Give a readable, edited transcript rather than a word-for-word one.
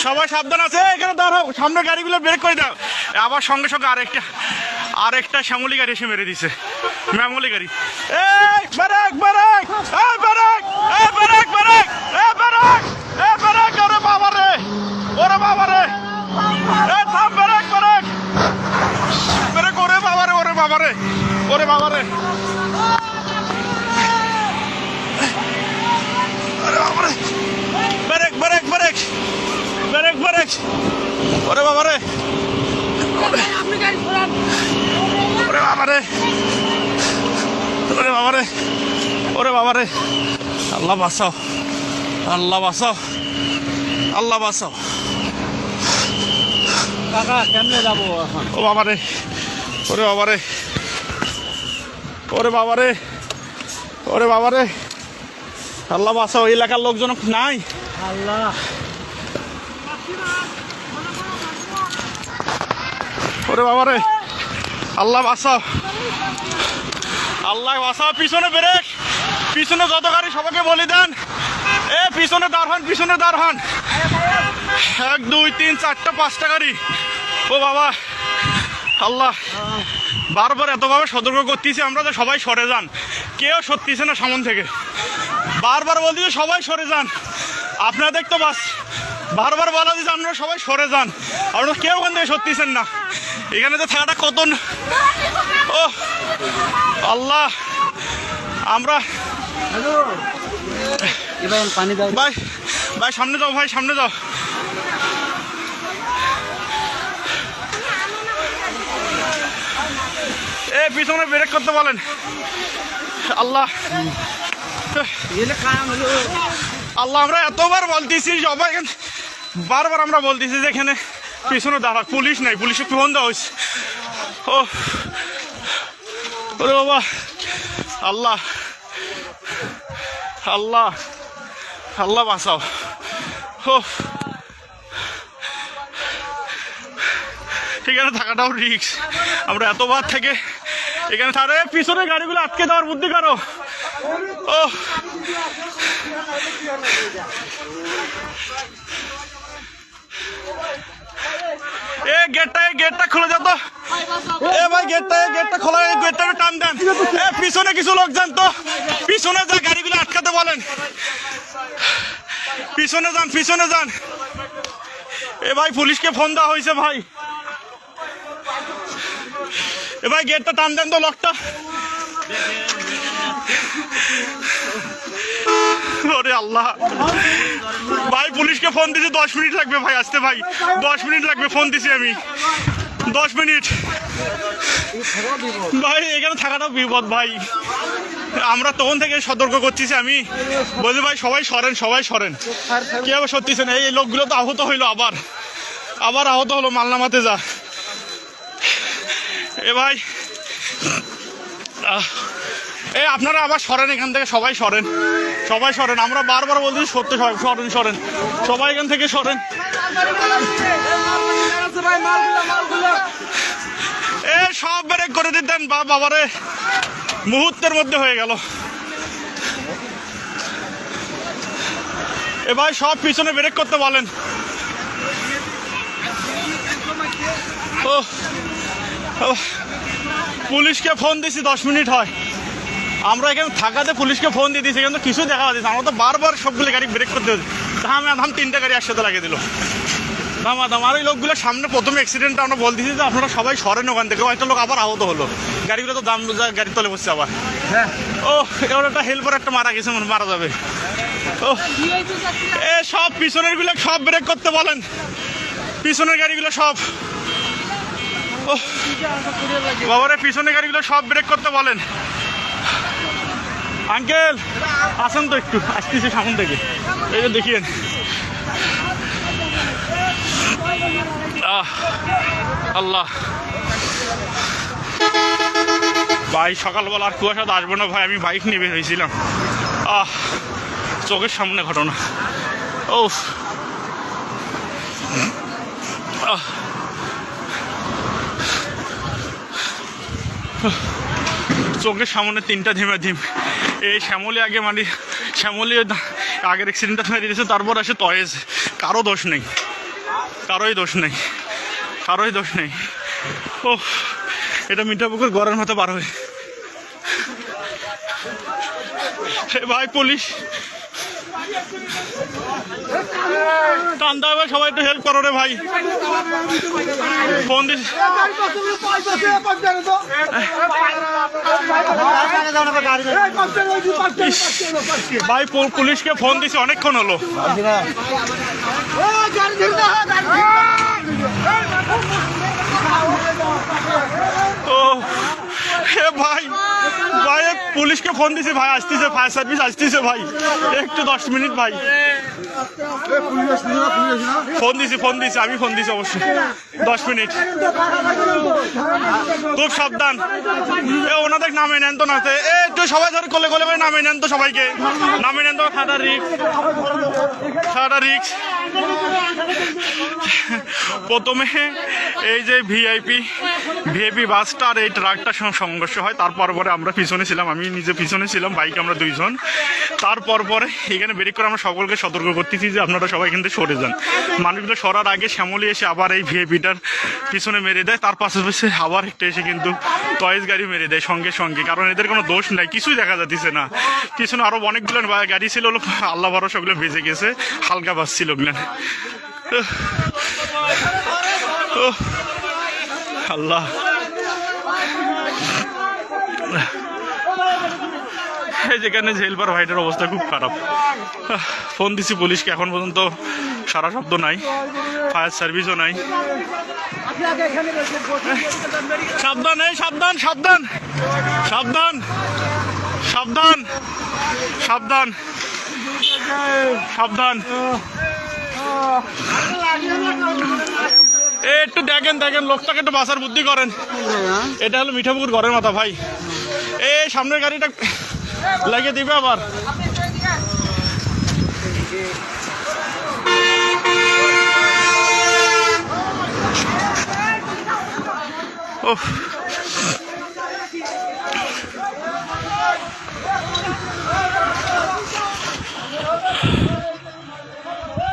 সবাই সাবধান আছে, এখানে দাঁড়াও, সামনে গাড়িগুলো ব্রেক করে দাও। আবার সঙ্গে সঙ্গে আরেকটা শ্যামলি গাড়ি এসে মেরে দিছে, ম্যামলি গাড়ি। এই ব্রেক ব্রেক, এই ব্রেক, এই ব্রেক ব্রেক, এই ব্রেক, এই ব্রেক, ওরে বাবা রে, ওরে বাবা রে, এই থাম, ব্রেক ব্রেক ব্রেক, ওরে বাবা রে, ওরে বাবা রে, ওরে বাবা রে, ওরে বাবা রে, break break break break break, ওরে বাবা রে, ওরে বাবা রে, ওরে বাবা রে, ওরে বাবা রে, আল্লাহ বাঁচাও, আল্লাহ বাঁচাও, আল্লাহ বাঁচাও। কাকা কেমনে যাবো এখন? ও বাবা রে, ওরে বাবা রে, ওরে বাবা রে, ওরে বাবা রে, আল্লাহ বাঁচাও। এলাকার লোকজন নাই, আল্লাহ, ওরে বাবা রে, আল্লাহ বাঁচাও, আল্লাহ বাঁচাও। পিছনে ব্রেক, পিছনে যত গাড়ি সবাইকে বলে দেন, এ পিছনে দাঁড় হন, পিছনে দাঁড় হন। 1 2 3 4টা 5টা গাড়ি। ও বাবা, আল্লাহ, বারবার এতভাবে সতর্ক করতেছি আমরা যে সবাই সরে যান, কেউ সরতেছে না সামন থেকে। বারবার বলতেছি সবাই সরে যান, আপনাদের তো বাস বারবার বলা দিচ্ছে আপনারা সবাই সরে যান, আপনারা কেউ ওখান থেকে সরতেছেন না। এখানে তো থাকাটা কত, ও আল্লাহ, আমরা পানি দাও ভাই, ভাই সামনে যাও, ভাই সামনে যাও। এ পিছনে ব্রেক করতে বলেন। আল্লাহ, আল্লাহ, আমরা এতবার বলতেছি সবাই, বারবার আমরা বলতেছি যে এখানে পিছনে দাঁড়া, পুলিশ নাই, পুলিশে ফোন দেওয়া হয়েছে। ও ওরে বাবা, আল্লাহ, আল্লাহ, আল্লাহ বাঁচাও। ও এখানে থাকাটাও রিস্ক, আমরা এতবার থেকে এখানে থাকলে পিছনে গাড়িগুলো আটকে দেওয়ার বুদ্ধি কারো। ও এ গেটটা খুলে যেত, এ ভাই গেটটা খোলা, গেটটা টান দেন। এ পিছনে কিছু লোক যান তো, পিছনে যা গাড়িগুলো আটকাতে বলেন, পিছনে যান, পিছনে যান। এ ভাই পুলিশকে ফোন দেওয়া হয়েছে ভাই, এ ভাই গেটটা টান দেন তো, লকটা। ওরে আল্লাহ, ভাই পুলিশকে ফোন দিছি, 10 মিনিট লাগবে ভাই আসতে, ভাই 10 মিনিট লাগবে, ফোন দিছি আমি, 10 মিনিট। ভাই এখানে থাকাটাও বিপদ ভাই, আমরা তখন থেকে সতর্ক করতেছি, আমি বলছি ভাই সবাই সরেন, সবাই সরেন, কেউ সরতেছে না। এই লোকগুলো তো আহত হইলো, আবার আহত হলো, মালনামাতে যা। এ ভাই, এ আপনারা আবার সরেন এখান থেকে, সবাই সরেন, সবাই সরেন, আমরা বারবার বলছি সরতে, সবাই সরেন, সরেন, সবাই এখান থেকে সরেন। এ সব ব্রেক করে দিতেন, বাবারে মুহূর্তের মধ্যে হয়ে গেল। এ ভাই সব পিছনে ব্রেক করতে বলেন। ও পুলিশকে ফোন দিছি, 10 মিনিট হয়, আমরা এখানে থাকাতে পুলিশকে ফোন দিয়ে দিয়েছি, কিন্তু কিছু দেখা যাচ্ছে, আমরা তো বারবার সবগুলো গাড়ি ব্রেক করতে হচ্ছে। ধাম 3টা গাড়ি একসাথে লাগিয়ে দিল, দাম। আর ওই লোকগুলো সামনে প্রথম অ্যাক্সিডেন্টটা আমরা বলতেছি যে আপনারা সবাই সরেন ওখান থেকে, একটা লোক আবার আহত হলো, গাড়িগুলো তো দাম গাড়ির তলে বসছে আবার। ও এবার একটা হেল্পার একটা মারা গেছে, মারা যাবে। ও এ সব পিছনের গুলো সব ব্রেক করতে বলেন, পিছনের গাড়িগুলো সব। ও বাবারে পিছনের গাড়িগুলো সব ব্রেক করতে বলেন। আঙ্কেল আসেন তো, একটু আসতেছি সামন থেকে, এই যে দেখিয়েন। আল্লাহ ভাই, সকালবেলা আর কুয়াশা আসবো না ভাই, আমি বাইক নিয়ে বের হয়েছিলাম, চোখের সামনে ঘটনা। ও চোখের সামনে 3টা ধিম, এই শ্যামলি আগে মানে শ্যামলী আগের অ্যাক্সিডেন্টটা মেরে দিয়েছে, তারপর আসে তয়েজ। কারো দোষ নেই, কারোই দোষ নেই, কারোই দোষ নেই। ও এটা মিঠাপুকুর গড়ের মতো পার হয়ে ভাই পুলিশ টান্দা ভাই, সবাই একটু হেল্প করো রে ভাই। ফোন দিস ভাই, পুলিশকে ফোন দিছি অনেকক্ষণ হলো। ও হে ভাই, ভাই পুলিশকে ফোন দিছি ভাই, আসতেছে, ফায়ার সার্ভিস আসতেছে ভাই, একটু 10 মিনিট ভাই। ফোন দিছি আমি, ফোন দিছি অবশ্যই, 10 মিনিট। খুব সাবধান, ওনাদের নামে নেন তো, না একটু সবাই ধরে কোলে কোলে করে নামে নেন তো, সবাইকে নামে নেন তো। খাটা রিক্স। প্রথমে এই যে ভিআইপি বাসটা আর এই ট্রাকটার সঙ্গে সংঘর্ষ হয়, তারপর পরে আমরা পিছনে ছিলাম, আমি নিজে পিছনে ছিলাম, বাইকে আমরা 2 জন। তারপর পরে এখানে ব্রেক করে আমরা সকলকে সতর্ক করতেছি যে আপনারা সবাই এখান থেকে সরে যান। মানুষগুলো সরার আগে শ্যামলী এসে আবার এই ভিআইপিটার পিছনে মেরে দেয়, তার পাশাপাশি আবার একটা এসে কিন্তু টয়েস গাড়ি মেরে দেয় সঙ্গে সঙ্গে, কারণ এদের কোনো দোষ নাই, কিছুই দেখা যাচ্ছে না। পিছনে আরো অনেকগুলো গাড়ি ছিল, আল্লাহ ভরসা ওগুলো ভেজে গেছে, হালকা বাস ছিল ওগুলো। আল্লাহ, যেখানে জেলবার ভাইটার অবস্থা খুব খারাপ। ফোন দিছি পুলিশকে, এখন পর্যন্ত সারা শব্দ নাই, ফায়ার সার্ভিসও নাই। সাবধান, এই সাবধান সাবধান সাবধান সাবধান সাবধান সাবধান। একটু দেখেন লোকটাকে একটু বাঁচার বুদ্ধি করেন। এটা হলো মিঠাপুকুর ঘরের মাথা ভাই, এই সামনের গাড়িটা লাগিয়ে দিবে আবার। ওহ